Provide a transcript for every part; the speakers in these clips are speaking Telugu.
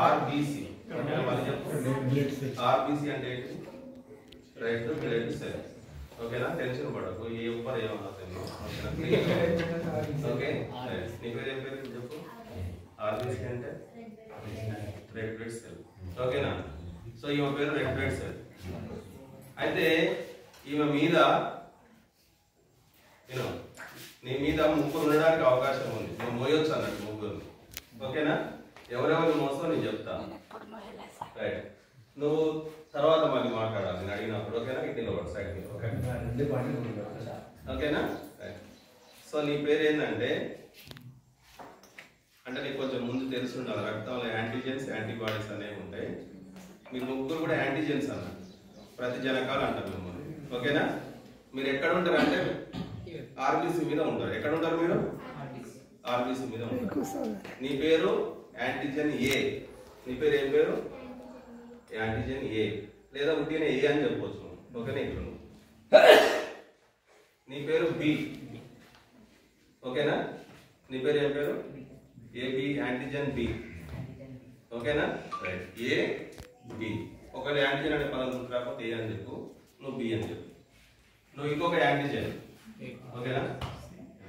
ఆర్బిసి ఆర్బిసి అంటే ఏంటి? Red blood cell. ఓకేనా? టెన్షన్ పడకు, ఏ ఒక్కరు ఏమన్నా ఓకే. నీ పేరు ఏం పేరు చెప్పు? ఆర్బిసి అంటే రెడ్ బ్లడ్ సెల్. ఓకేనా? సో ఈమె పేరు రెడ్ బ్లడ్ సెల్. అయితే ఈమె మీద నీ మీద ముగ్గురు ఉండడానికి అవకాశం ఉంది. నువ్వు మోయొచ్చు అన్నట్టు ముగ్గురు. ఓకేనా? ఎవరెవరు మోసం నేను చెప్తాను. రైట్. నువ్వు తర్వాత మళ్ళీ మాట్లాడాలి నేను అడిగినప్పుడు. ఓకేనా? ఇటు నిలబడు సైడ్. ఓకేనా? రైట్. సో నీ పేరు ఏంటంటే నీకు కొంచెం ముందు తెలిసి ఉండాలి. రక్తంలో యాంటీజెన్స్ యాంటీబాడీస్ అనేవి ఉంటాయి. మీరు ముగ్గురు కూడా యాంటీజెన్స్ అన్నారు, ప్రతి జనకాలు అంటారు మిమ్మల్ని. ఓకేనా? మీరు ఎక్కడ ఉంటారు అంటే ఆర్బీసీ మీద ఉంటారు. ఎక్కడ ఉంటారు మీరు? ఆర్బీసీ మీద ఉంటారు. నీ పేరు యాంటీజెన్ ఏ. నీ పేరు ఏం పేరు? యాంటీజెన్ ఏ, లేదా ఉట్టిన ఏ అని చెప్పవచ్చు. ఓకేనా? ఇక్కడ నీ పేరు బి. ఓకేనా? నీ పేరు ఏం పేరు? AB, antigen B. ఓకేనా? రైట్. A B. ఒకవేళ యాంటీజెన్ అనే పదం గుర్తు రాకపోతే ఏ అని చెప్పు, నువ్వు బి అని చెప్పు. నువ్వు ఇంకొక యాంటీజెన్. ఓకేనా?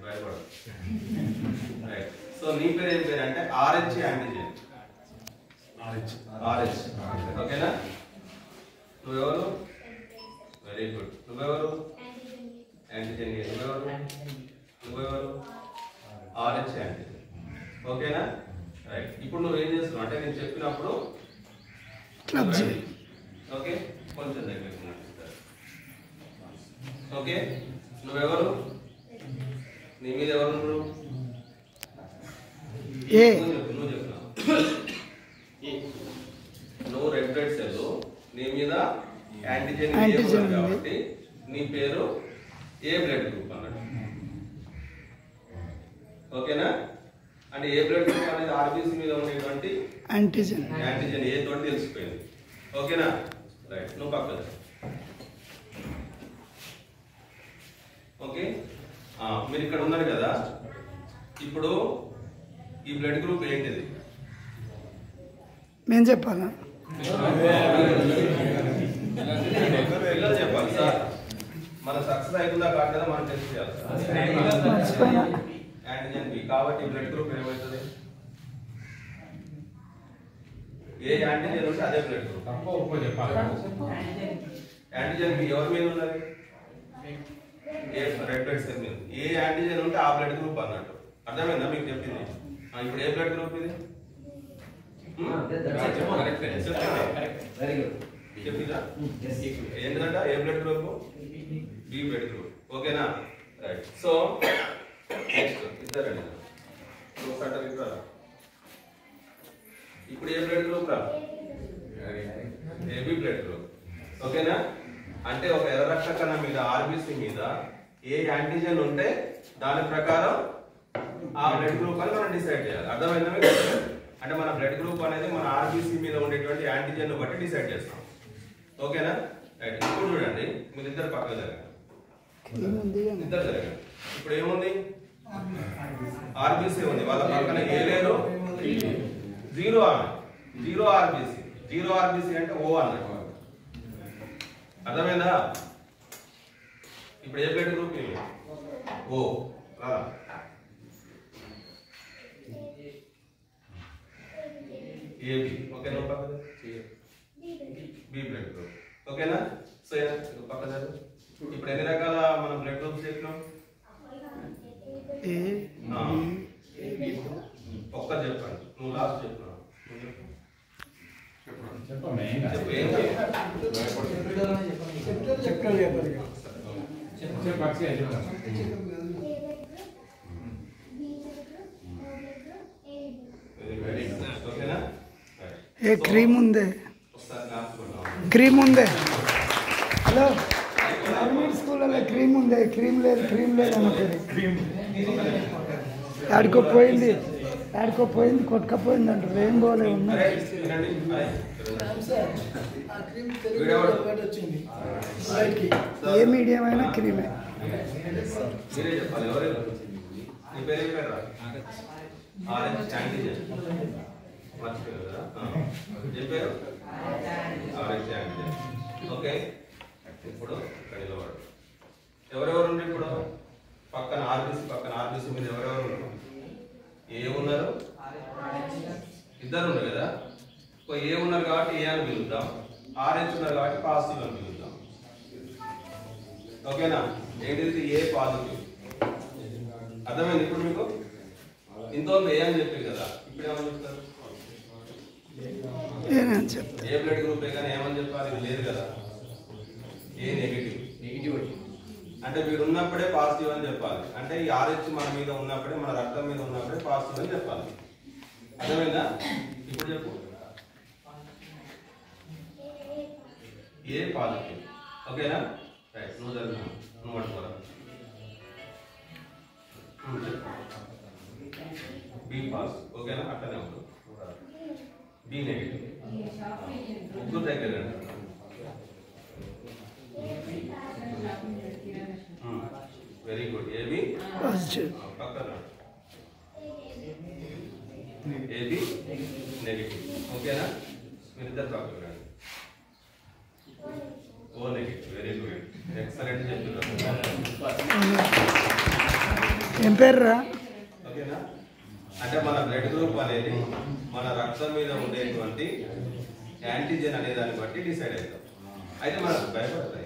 భయపడు. రైట్. సో నీ పేరు ఏం పేరు అంటే ఆర్హెచ్ యాంటీజెన్. ఆర్హెచ్. ఓకేనా? నువ్వెవరు? Very good. నువ్వెవరు? యాంటీజెన్ ఏ. నువ్వెవరు? RH antigen. ఓకేనా? రైట్. ఇప్పుడు నువ్వు ఏం చేస్తున్నావు అంటే నేను చెప్పినప్పుడు ఓకే కొంచెం దగ్గర. ఓకే. నువ్వెవరు? నీ మీద ఎవరు? నువ్వు చెప్తున్నావు. నువ్వు రెడ్ బ్లడ్ సెల్, నీ మీద యాంటీజెన్ కాబట్టి నీ పేరు ఏ బ్లడ్ గ్రూప్ అన్నట్టు. ఓకేనా? అంటే ఏ బ్లడ్ గ్రూప్ అనేది ఆర్బీసీ మీద ఉండేటువంటి యాంటీజెన్ ఏ తోటి తెలిసిపోయింది. ఓకేనా? రైట్. నువ్వు పక్కన. ఓకే. మీరు ఇక్కడ ఉన్నారు కదా, ఇప్పుడు ఈ బ్లడ్ గ్రూప్ ఏంటిది మేము చెప్పాలా? పిల్లలు చెప్పాలి సార్. మన సక్సెస్ అవుతుందా కాదా మనం టెస్ట్ చేయాలి. యాంటీజెన్ బి కాబట్టి బ్లడ్ గ్రూప్ ఏమవుతుంది? ఏ యాంటీజెన్ ఉంటే అదే బ్లడ్ గ్రూప్. యాంటీజెన్ బి ఎవరి మీద ఉన్నది? ఏ రెడ్ బ్లడ్ సెల్ మీద. ఏ యాంటీజెన్ ఉంటే ఆ బ్లడ్ గ్రూప్ అన్నట్టు. అర్థమైందా మీకు చెప్పింది? ఇప్పుడు ఏ బ్లడ్ గ్రూప్ ఇది? చెప్పిందా? ఏంటంటే A blood group? B blood group. ఓకేనా? రైట్. సో నెక్స్ట్ ఇద్దరండి. ఇప్పుడు ఏ బ్లడ్ గ్రూప్ రా? AB blood group. ఓకేనా? అంటే ఒక ఎర్ర రక్త కణం మీద ఆర్బీసీ మీద ఏ యాంటీజెన్ ఉంటే దాని ప్రకారం ఆ బ్లడ్ గ్రూప్ అని మనం డిసైడ్ చేయాలి. అర్థమైందా మీకు? అంటే మన బ్లడ్ గ్రూప్ అనేది మన ఆర్బీసీ మీద ఉండేటువంటి యాంటీజెన్ బట్టి డిసైడ్ చేస్తాం. ఓకేనా? రైట్. ఇప్పుడు చూడండి, మీరు ఇద్దరు పక్కన జరగండి. ఇద్దరు జరగండి. ఇప్పుడు ఏముంది? ఆర్బీసీ ఉంది. వాళ్ళ పక్కన ఏ లేరు? Zero RBC. జీరో ఆర్బీసీ అంటే ఓ అన్నట్టు. అర్థమైందా? ఇప్పుడు A blood group? Oh. AB. Okay. నువ్వు పక్కన బి బ్లడ్ గ్రూప్. ఓకేనా? సో పక్కన ఇప్పుడు ఎన్ని రకాల మనం బ్లడ్ గ్రూప్స్ చెప్పినాం? ఒక్కరు చెప్పండి. నువ్వు లాస్ట్ చెప్తున్నావు. ఏ క్రీమ్ ఉందే? క్రీమ్ ఉందే? హలో, గవర్నమెంట్ స్కూల్లో క్రీమ్ ఉందే? క్రీమ్ లేదు అనుకోండి. ఆడుకోపోయింది కొట్టుకపోయింది అంటారు. రెయిన్బోలే ఉన్నాయి. ఏ మీడియం అయినా క్రీమే. మర్చిపోయారు కదా చెప్పారు RH యాంటిజెన్. ఓకే ఇప్పుడు ఇక్కడ నిలబడు. ఎవరెవరు ఉన్నారు ఇప్పుడు పక్కన ఆర్బీసీ మీద ఎవరెవరు ఉన్నారు? ఏ ఉన్నారు? ఇద్దరు ఉన్నారు కదా. ఏ ఉన్నారు కాబట్టి ఏ అని పిలుద్దాం, RH ఉన్నారు కాబట్టి పాజిటివ్ అని పిలుద్దాం. ఓకేనా? ఏంటిది ఏ పాజిటివ్. అర్థమైంది ఇప్పుడు మీకు? ఇంతవరకు ఏ అని చెప్పారు కదా, ఇప్పుడు ఏమని చెప్తారు? ఏ బ్లడ్ గ్రూప్ కానీ ఏమని చెప్పాలి? ఇది లేదు కదా. ఏ నెగిటివ్ అంటే మీరు ఉన్నప్పుడే పాజిటివ్ అని చెప్పాలి. అంటే ఈ RH మన మీద ఉన్నప్పుడే, మన రక్తం మీద ఉన్నప్పుడే పాజిటివ్ అని చెప్పాలి. అర్థమైందా? ఇప్పుడు చెప్పు. A positive. ఓకేనా? రైట్. నువ్వు చదువు, నువ్వు పట్టుకోరా. B positive. ఓకేనా? అట్లనే ఉంటుంది. B negative. ముగ్గురు దగ్గర వెరీ గుడ్. ఏబి పక్కన ఏబి నెగిటివ్. ఓకేనా? మీరిద్దరు పక్కన రండి. O negative. Very good. Excellent చెప్తున్నారు. ఏం పేర్రా? ఓకేనా? అంటే మన బ్లడ్ గ్రూప్ అనేది మన రక్తం మీద ఉండేటువంటి యాంటీజెన్ అనే దాన్ని బట్టి డిసైడ్ అవుతాం. అయితే మనకు భయపడతాయి.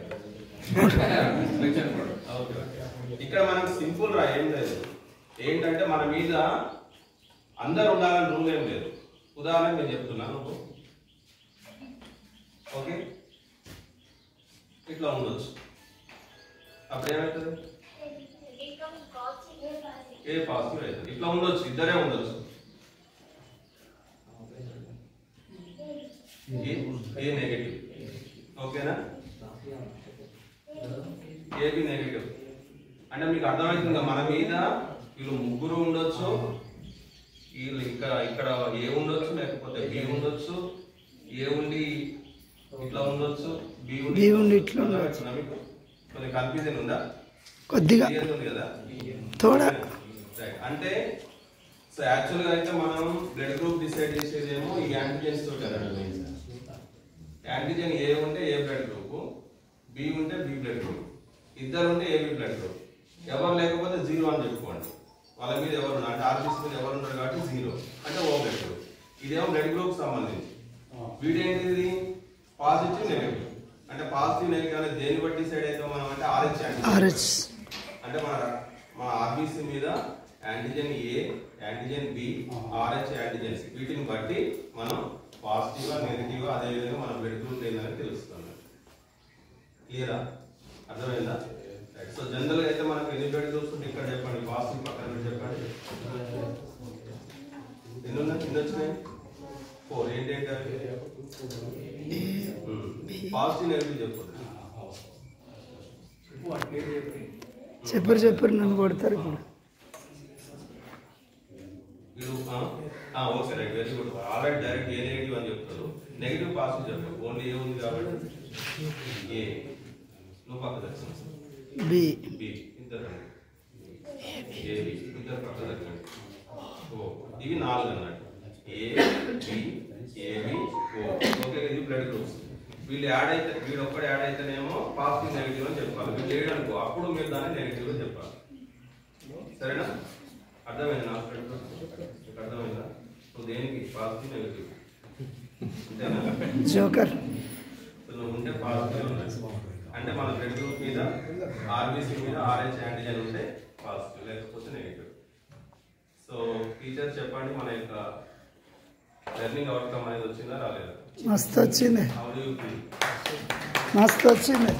ఇక్కడ మనకు సింపుల్ రా, ఏం లేదు. ఏంటంటే మన మీద అందరు ఉండాలని రూల్ ఏం లేదు. ఉదాహరణ నేను చెప్తున్నాను. ఓకే, ఇట్లా ఉండొచ్చు. అప్పుడు ఏమవుతుంది? ఏ పాజిటివ్ అవుతుంది. ఇట్లా ఉండొచ్చు, ఇద్దరే ఉండొచ్చు. A negative. ఓకేనా? AB negative. అంటే మీకు అర్థమవుతుంది, మన మీద వీళ్ళు ముగ్గురు ఉండొచ్చు, వీళ్ళు ఇక్కడ ఏ ఉండొచ్చు, లేకపోతే బి ఉండొచ్చు, ఏ ఉండి ఇట్లా ఉండొచ్చు, బి ఉండి ఇట్లా ఉండొచ్చు. మీకు కొంచెం కన్ఫ్యూజన్ ఉందా? కొద్దిగా ఉంది కదా. అంటే సో యాక్చువల్గా అయితే మనం బ్లడ్ గ్రూప్ డిసైడ్ చేసేదేమో ఈ యాంటీజెన్స్ తోటి అన్నట్టు. యాంటీజెన్ ఏ ఉంటే ఏ బ్లడ్ గ్రూప్, బి ఉంటే బి బ్లడ్ గ్రూప్, ఇద్దరు ఉంటే ఏబి బ్లడ్ గ్రూప్. ఎవరు లేకపోతే జీరో అని చెప్పుకోండి. వాళ్ళ మీద ఎవరు ఉన్నారు అంటే ఆర్బీసీ మీద ఎవరు ఉన్నారు కాబట్టి జీరో అంటే ఓ బ్లడ్ గ్రూప్. ఇదేమో బ్లడ్ గ్రూప్ సంబంధించి. వీడేంటిది పాజిటివ్ నెగిటివ్. అంటే పాజిటివ్ నెగిటివ్ అనేది దేని బట్టి డిసైడ్ అవుతాం మనం అంటే RH యాంటీజెన్. అంటే మన ఆర్బీసీ మీద యాంటీజెన్ ఏ, యాంటీజెన్ బి, RH యాంటీజెన్స్ వీటిని బట్టి మనం పాజిటివ్ నెగిటివ్ అదే విధంగా మన బ్లడ్ గ్రూప్ ఏందని తెలుస్తుంది. క్లియరా? అర్థమైందా? సో జనరల్ గా అయితే మనకు ఎన్ని బ్లడ్ గ్రూప్స్ ఉంటే ఇక్కడ చెప్పండి. పాజిటివ్ పక్కన చెప్పండి. ఎన్ని ఉన్నాయి? ఎన్ని వచ్చినాయి? 4. ఏంటంటే పాజిటివ్ నెగిటివ్ చెప్పండి. చెప్పరు నన్ను కొడతారు ఇప్పుడు. Okay right, very good. Already direct A negative అని చెప్తారు. నెగిటివ్ పాజిటివ్ చెప్పారు. ఓన్లీ ఏ ఉంది కాబట్టి ఏ. నువ్వు పక్క తెచ్చాను బి ఇద్దరు ఏబి ఇద్దరు పక్క తగ్గండి. ఓ ఇవి 4 అన్నట్టు. A B AB O. Okay, ఇది బ్లడ్ గ్రూప్స్. వీళ్ళు యాడ్ అయితే వీడు ఒక్కడు యాడ్ అయితేనేమో పాజిటివ్ నెగిటివ్ అని చెప్పాలి. వీళ్ళు లేడు అనుకో అప్పుడు మీరు దాన్ని నెగిటివ్ అని చెప్పాలి. సరేనా? అర్థమైంది? నాకు అర్థమైందా? నువ్వు దేనికి పాజిటివ్ నెగిటివ్ అంతేనా? జోకర్ నువ్వు ఉంటే పాజిటివ్ ఉన్నాయి. అంటే మన బ్లడ్ గ్రూప్ మీద ఆర్బీసీ మీద RH యాంటీజెన్ ఉంటే పాజిటివ్, లేకపోతే నెగిటివ్. సో టీచర్ చెప్పండి, మన యొక్క లెర్నింగ్ అవుట్కమ్ అనేది వచ్చిందా రాలేదా? మస్తు వచ్చింది. How do you feel? మస్తు వచ్చింది.